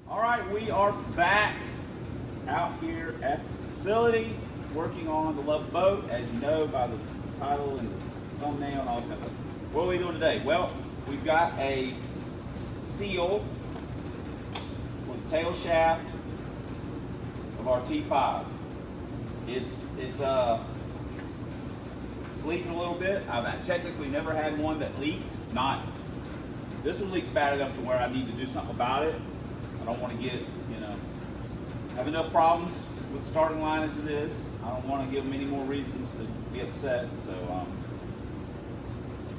All right, we are back out here at the facility working on the Love Boat, as you know by the title and the thumbnail and all that stuff. What are we doing today? Well, we've got a seal with the tail shaft of our T-5. It's leaking a little bit. I've technically never had one that leaked. This one leaks bad enough to where I need to do something about it. I don't want to get, have enough problems with the starting line as it is. I don't want to give them any more reasons to be upset. So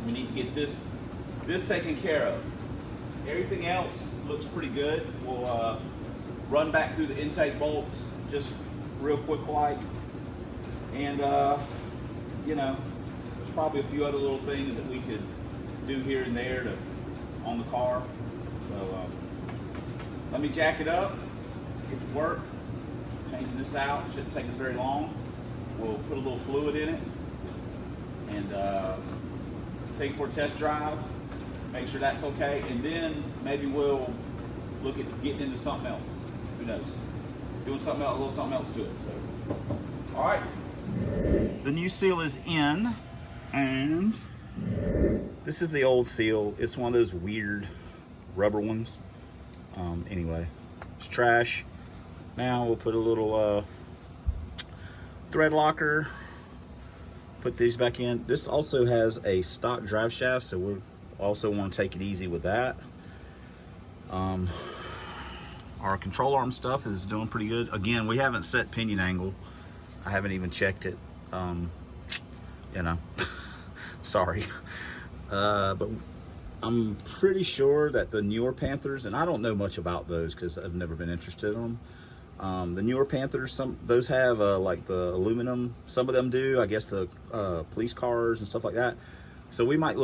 we need to get this taken care of. Everything else looks pretty good. We'll run back through the intake bolts just real quick like. And there's probably a few other little things that we could do here and there on the car. So let me jack it up, get to work, changing this out. It shouldn't take us very long. We'll put a little fluid in it and take it for a test drive, make sure that's okay, and then maybe we'll look at getting into something else. Who knows? Doing something else, a little something else to it. So, all right. The new seal is in, and this is the old seal. It's one of those weird rubber ones. Anyway, it's trash. Now we'll put a little thread locker, put these back in. This also has a stock drive shaft, so we also want to take it easy with that. Our control arm stuff is doing pretty good. Again, we haven't set pinion angle. I haven't even checked it. Sorry. But I'm pretty sure that the newer Panthers, and I don't know much about those because I've never been interested in them. The newer Panthers, those have like the aluminum. Some of them do. I guess the police cars and stuff like that. So we might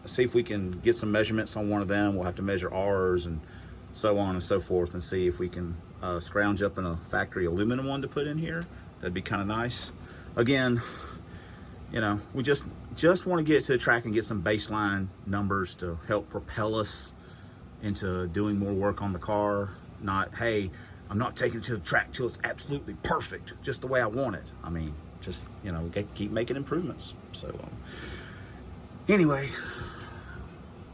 see if we can get some measurements on one of them. We'll have to measure ours and so on and so forth, and see if we can scrounge up in a factory aluminum one to put in here. That'd be kind of nice. Again, we just want to get to the track and get some baseline numbers to help propel us into doing more work on the car. Not, hey, I'm not taking it to the track till it's absolutely perfect, just the way I want it. I mean, just, we keep making improvements. So anyway,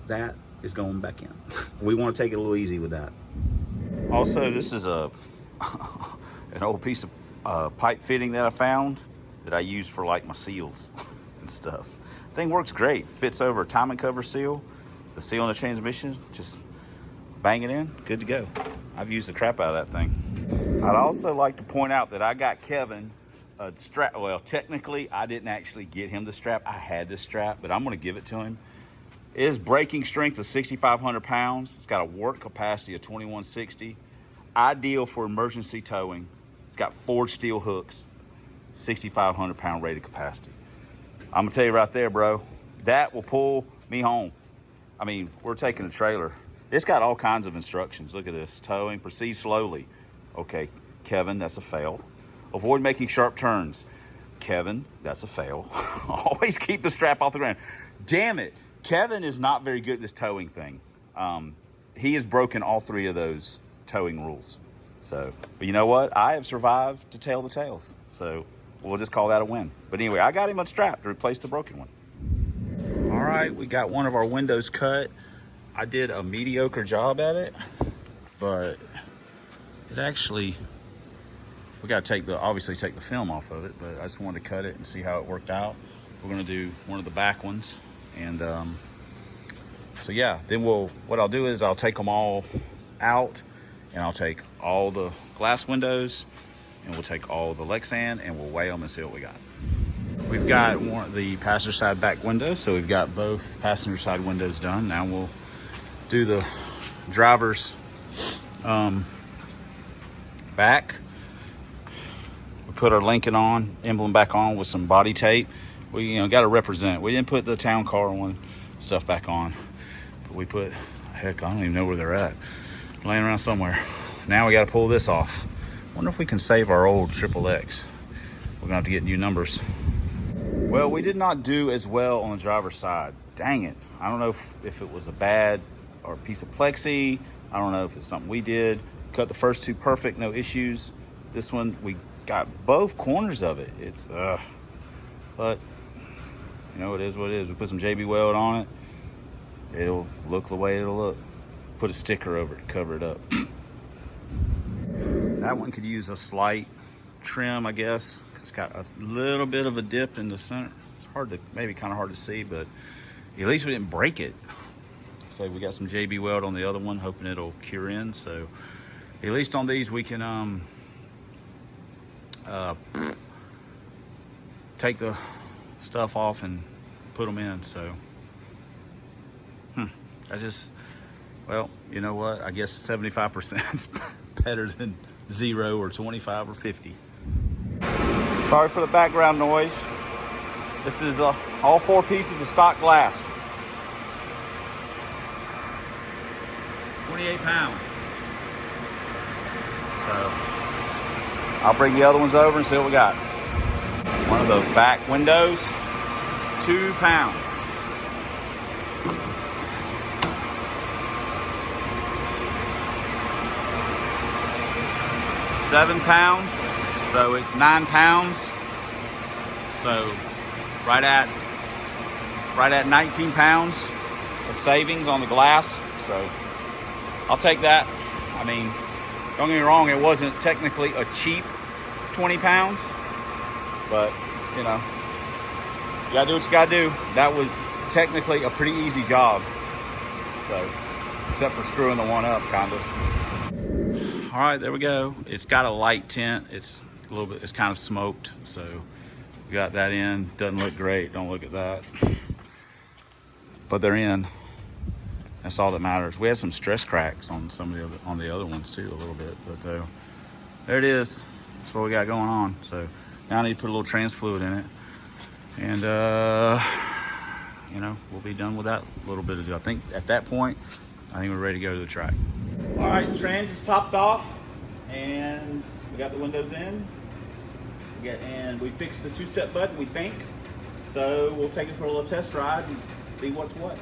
that is going back in. We want to take it a little easy with that. Also, this is an old piece of pipe fitting that I found that I use for like my seals and stuff. Thing works great. Fits over a timing cover seal, the seal in the transmission, just bang it in, good to go. I've used the crap out of that thing. I'd also like to point out that I got Kevin a strap. Well, technically I didn't actually get him the strap. I had the strap, but I'm gonna give it to him. It is braking strength of 6,500 pounds. It's got a work capacity of 2160. Ideal for emergency towing. It's got forged steel hooks, 6,500 pound rated capacity. I'm gonna tell you right there, bro, that will pull me home. I mean, we're taking a trailer. It's got all kinds of instructions. Look at this, towing, proceed slowly. Okay, Kevin, that's a fail. Avoid making sharp turns. Kevin, that's a fail. Always keep the strap off the ground. Damn it, Kevin is not very good at this towing thing. He has broken all three of those towing rules. So, but you know what? I have survived to tell the tales. So we'll just call that a win. But anyway, I got him a strap to replace the broken one. All right, we got one of our windows cut. I did a mediocre job at it, but it actually, we got to obviously take the film off of it, but I just wanted to cut it and see how it worked out. We're gonna do one of the back ones. And so yeah, then what I'll do is I'll take them all out, and I'll take all the glass windows, and we'll take all the Lexan, and we'll weigh them and see what we got. We've got the passenger side back window, so we've got both passenger side windows done. Now we'll do the driver's back. We put our Lincoln emblem back on with some body tape. We got to represent. We didn't put the town car one stuff back on, but we put, heck, I don't even know where they're at. Laying around somewhere. Now we got to pull this off. Wonder if we can save our old XXX. We're gonna have to get new numbers. Well, we did not do as well on the driver's side. Dang it. I don't know if it was a bad or a piece of plexi, I don't know if it's something we did. Cut the first two perfect, no issues. This one, we got both corners of it. It's, but, you know, it is what it is. We put some JB weld on it. It'll look the way it'll look. Put a sticker over it to cover it up. That one could use a slight trim, I guess. It's got a little bit of a dip in the center. It's hard to, maybe kind of hard to see, but at least we didn't break it. So we got some JB weld on the other one, hoping it'll cure in. So at least on these we can take the stuff off and put them in. So I just, well, you know what? I guess 75% is better than 0 or 25 or 50. Sorry for the background noise. This is all 4 pieces of stock glass. 28 pounds. So I'll bring the other ones over and see what we got. One of the back windows is 2 pounds. £7, so it's 9 pounds. So right at 19 pounds of savings on the glass. So I'll take that. I mean, don't get me wrong, it wasn't technically a cheap 20 pounds, but you know, you gotta do what you gotta do. That was technically a pretty easy job. So, except for screwing the one up, kind of. All right, there we go. It's got a light tint. It's a little bit, it's kind of smoked. So we got that in. Doesn't look great. Don't look at that. But they're in. That's all that matters. We had some stress cracks on some of the other ones too, a little bit. But there it is. That's what we got going on. So now I need to put a little trans fluid in it. And, you know, we'll be done with that little bit of it. I think at that point, I think we're ready to go to the track. All right, the trans is topped off, and we got the windows in. And we fixed the 2-step button, we think. So we'll take it for a little test ride and see what's what.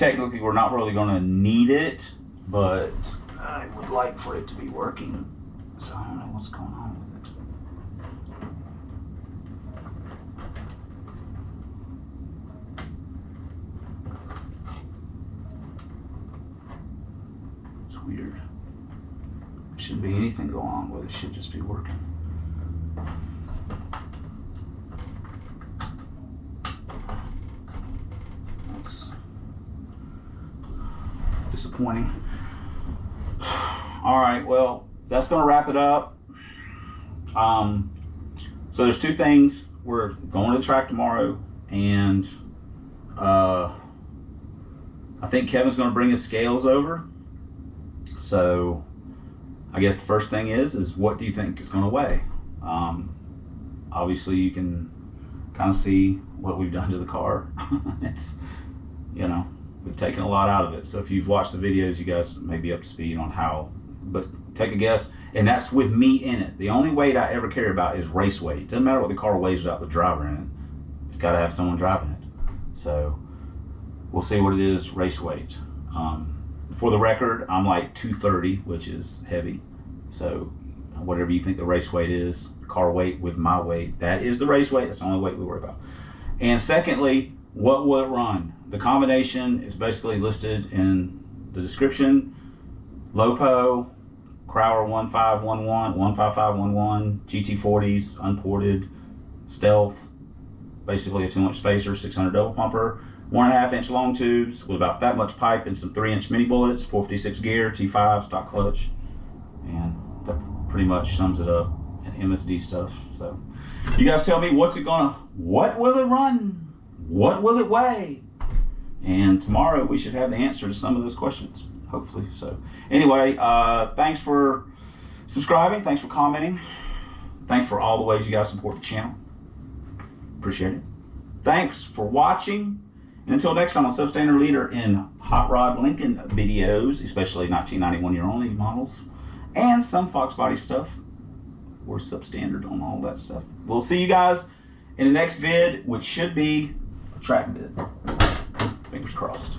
technically we're not really going to need it, but I would like for it to be working. So I don't know what's going on with it. It's weird. There shouldn't be anything going on with it. It should just be working. That's disappointing. All right, well, that's going to wrap it up. So there's two things. We're going to the track tomorrow, and I think Kevin's going to bring his scales over. So I guess the first thing is what do you think it's going to weigh? Obviously, you can kind of see what we've done to the car. It's, you know, we've taken a lot out of it. So if you've watched the videos, you guys may be up to speed on how, but take a guess. And that's with me in it. The only weight I ever care about is race weight. Doesn't matter what the car weighs without the driver in it. It's got to have someone driving it. So we'll see what it is race weight. For the record, I'm like 230, which is heavy. So whatever you think the race weight is, car weight with my weight, that is the race weight. That's the only weight we worry about. And secondly, what will it run? The combination is basically listed in the description. Lopo, Crowder 1511, 15511, GT40s, unported, stealth, basically a 2-inch spacer, 600 double pumper, 1.5-inch long tubes with about that much pipe and some 3-inch mini bullets, 456 gear, T-5 stock clutch, and that pretty much sums it up. And MSD stuff. So you guys tell me, what will it run? What will it weigh? And tomorrow we should have the answer to some of those questions, hopefully. So anyway, thanks for subscribing. Thanks for commenting. Thanks for all the ways you guys support the channel. Appreciate it. Thanks for watching. And until next time, I'm a substandard leader in hot rod Lincoln videos, especially 1991 year only models, and some Fox body stuff. We're substandard on all that stuff. We'll see you guys in the next vid, which should be a track vid. Fingers crossed.